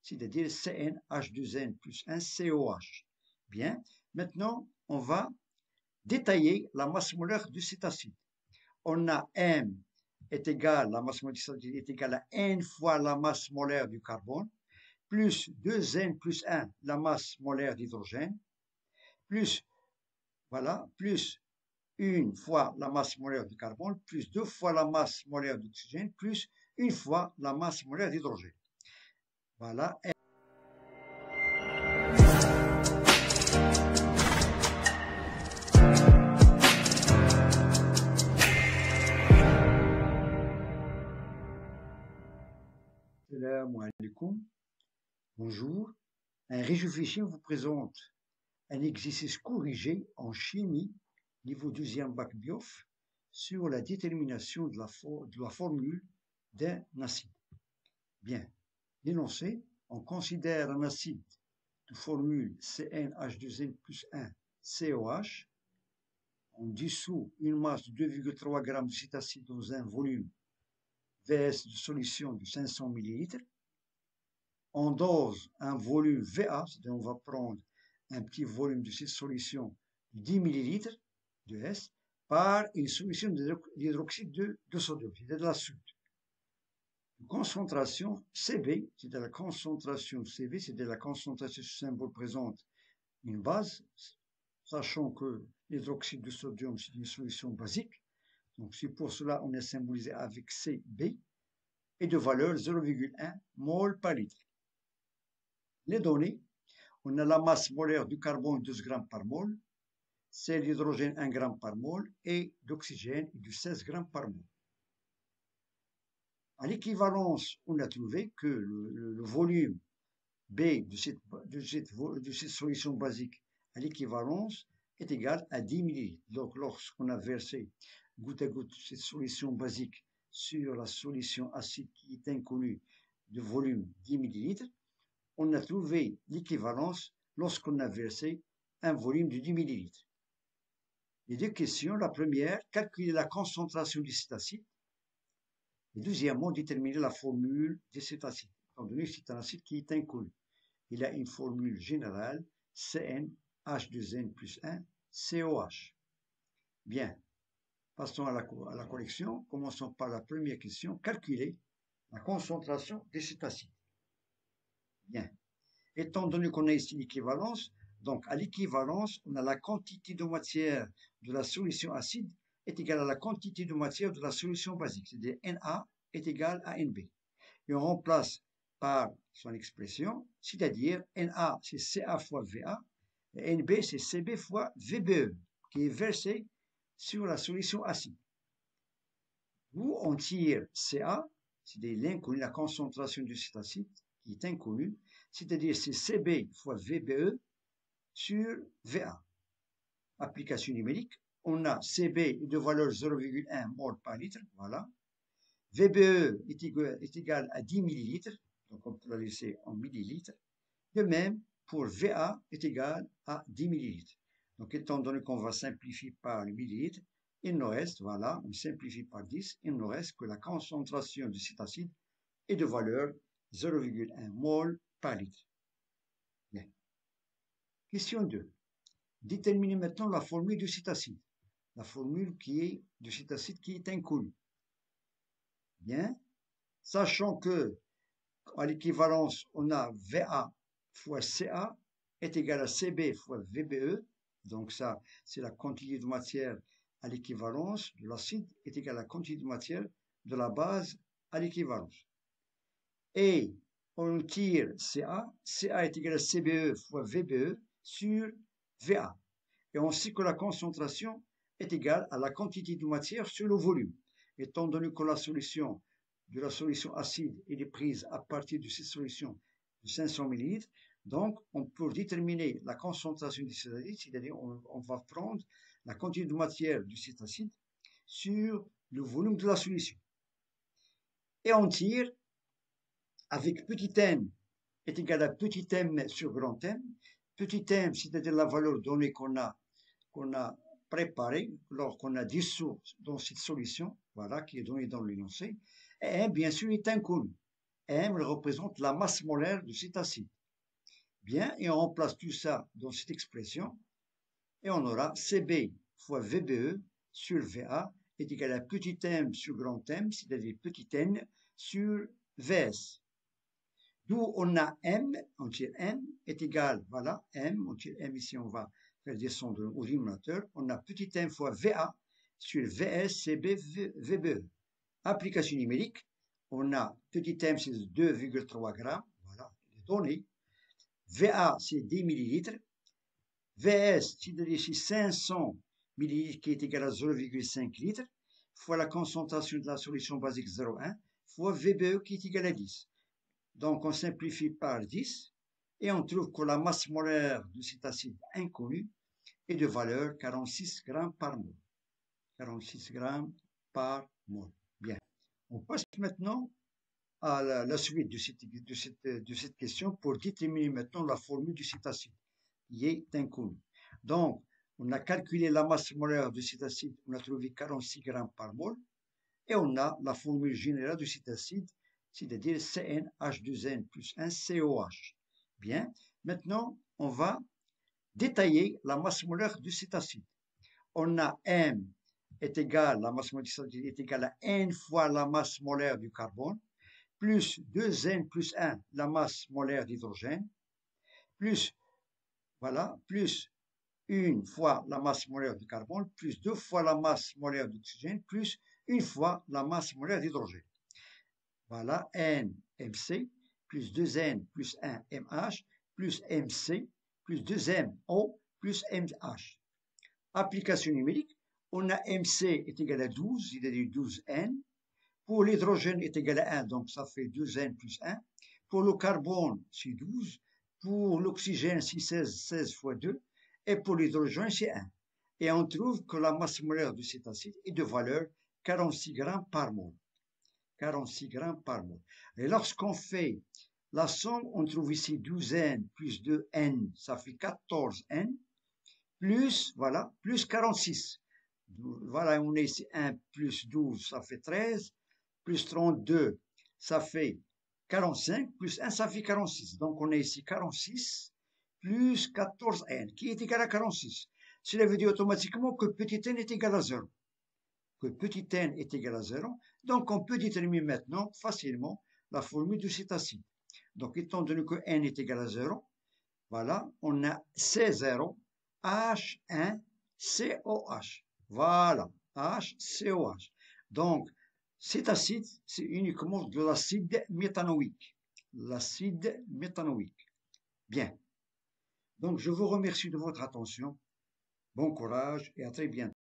c'est-à-dire CnH2n plus 1 COH. Bien, maintenant, on va détailler la masse molaire de cet acide. On a M est égal, la masse molaire du acide est égale à N fois la masse molaire du carbone, plus 2N plus 1, la masse molaire d'hydrogène, plus, voilà, plus 1 fois la masse molaire du carbone, plus 2 fois la masse molaire d'oxygène, plus 1 fois la masse molaire d'hydrogène. Voilà. Assalamu alaikum. Bonjour. Un réjouissant vous présente un exercice corrigé en chimie, niveau 2e bac BIOF, sur la détermination de la formule d'un acide. Bien, l'énoncé, on considère un acide de formule CnH2n plus 1 COH. On dissout une masse de 2,3 g de cet acide dans un volume VS de solution de 500 ml. On dose un volume VA, c'est-à-dire on va prendre un petit volume de cette solution de 10 ml de S par une solution d'hydroxyde de sodium, c'est-à-dire de la soude. Concentration Cb, c'est-à-dire la concentration Cb, c'est-à-dire la concentration ce symbole présente une base, sachant que l'hydroxyde de sodium c'est une solution basique. Donc c'est pour cela qu'on est symbolisé avec Cb et de valeur 0,1 mol par litre. Les données, on a la masse molaire du carbone 12 g par mol, celle d'hydrogène 1 g par mol et d'oxygène de 16 g par mol. À l'équivalence, on a trouvé que le volume B de cette solution basique à l'équivalence est égal à 10 ml. Donc lorsqu'on a versé goutte à goutte cette solution basique sur la solution acide qui est inconnue de volume 10 ml, on a trouvé l'équivalence lorsqu'on a versé un volume de 10 ml. Les deux questions, la première, calculer la concentration de cet acide, et deuxièmement, déterminer la formule de cet acide, étant donné que c'est un acide qui est inconnu. Il a une formule générale, CnH2n plus 1 COH. Bien, passons à la correction. Commençons par la première question, calculer la concentration de cet acide. Bien. Étant donné qu'on a ici l'équivalence, donc à l'équivalence, on a la quantité de matière de la solution acide est égale à la quantité de matière de la solution basique, c'est-à-dire Na est égal à Nb. Et on remplace par son expression, c'est-à-dire Na c'est Ca fois Va, et Nb c'est Cb fois Vbe, qui est versé sur la solution acide. D'où on tire Ca, c'est-à-dire l'inconnu, la concentration de cet acide, qui est inconnu, c'est-à-dire c'est Cb fois Vbe sur Va. Application numérique, on a Cb de valeur 0,1 mol par litre, voilà. Vbe est égal à 10 millilitres, donc on peut la laisser en millilitres. De même, pour Va est égal à 10 millilitres. Donc étant donné qu'on va simplifier par le millilitre, il nous reste, voilà, on simplifie par 10, il nous reste que la concentration de cet acide est de valeur 0,1 mol par litre. Bien. Question 2. Déterminez maintenant la formule de cet acide. La formule de cet acide qui est inconnue. Bien. Sachant que, à l'équivalence, on a Va fois Ca est égal à Cb fois Vbe. Donc ça, c'est la quantité de matière à l'équivalence de l'acide est égale à la quantité de matière de la base à l'équivalence. Et on tire Ca, Ca est égal à Cbe fois Vbe sur Va. Et on sait que la concentration est égale à la quantité de matière sur le volume. Étant donné que la solution de la solution acide est prise à partir de cette solution de 500 ml, donc on peut déterminer la concentration de cet acide, c'est-à-dire on va prendre la quantité de matière de cet acide sur le volume de la solution. Et on tire avec petit m est égal à petit m sur grand M. Petit m, c'est-à-dire la valeur donnée qu'on a préparée lorsqu'on a dissous dans cette solution, voilà, qui est donnée dans l'énoncé. Et m, bien sûr, est inconnu. M représente la masse molaire de cet acide. Bien, et on remplace tout ça dans cette expression, et on aura Cb fois VBE sur Va est égal à petit m sur grand M, c'est-à-dire petit n sur Vs. D'où on a M, on tire M, est égal, voilà, M, on tire M ici, on va faire descendre au dénominateur, on a petit m fois Va sur Vs, Cb, VBE. Application numérique, on a petit m, c'est 2,3 grammes, voilà, les données. Va, c'est 10 millilitres. Vs, c'est ici 500 millilitres qui est égal à 0,5 litres, fois la concentration de la solution basique 0,1, fois VBE qui est égal à 10. Donc on simplifie par 10 et on trouve que la masse molaire de cet acide inconnu est de valeur 46 grammes par mol. 46 grammes par mol. Bien. On passe maintenant à la suite de cette question pour déterminer maintenant la formule de cet acide qui est inconnu. Donc, on a calculé la masse molaire de cet acide, on a trouvé 46 grammes par mol et on a la formule générale de cet acide, c'est-à-dire CnH2n plus 1 COH. Bien, maintenant, on va détailler la masse molaire de cet acide. On a M est égal, la masse molaire est égale à N fois la masse molaire du carbone, plus 2N plus 1, la masse molaire d'hydrogène, plus, voilà, plus 1 fois la masse molaire du carbone, plus 2 fois la masse molaire d'oxygène, plus 1 fois la masse molaire d'hydrogène. Voilà, N, MC, plus 2N, plus 1, MH, plus MC, plus 2M, O, plus MH. Application numérique, on a MC est égal à 12, c'est-à-dire 12N. Pour l'hydrogène est égal à 1, donc ça fait 2N plus 1. Pour le carbone, c'est 12. Pour l'oxygène, c'est 16 fois 2. Et pour l'hydrogène, c'est 1. Et on trouve que la masse molaire de cet acide est de valeur 46 grammes par mol. 46 grammes par mol. Et lorsqu'on fait la somme, on trouve ici 12N plus 2N, ça fait 14N, plus, voilà, plus 46. Voilà, on a ici 1 plus 12, ça fait 13, plus 32, ça fait 45, plus 1, ça fait 46. Donc on a ici 46 plus 14N, qui est égal à 46. Cela veut dire automatiquement que petit n est égal à 0. Que petit n est égal à 0. Donc on peut déterminer maintenant facilement la formule de cet acide. Donc étant donné que n est égal à 0, voilà, on a C0, H1COH. Voilà, HCOH. Donc, cet acide, c'est uniquement de l'acide méthanoïque. L'acide méthanoïque. Bien. Donc, je vous remercie de votre attention. Bon courage et à très bientôt.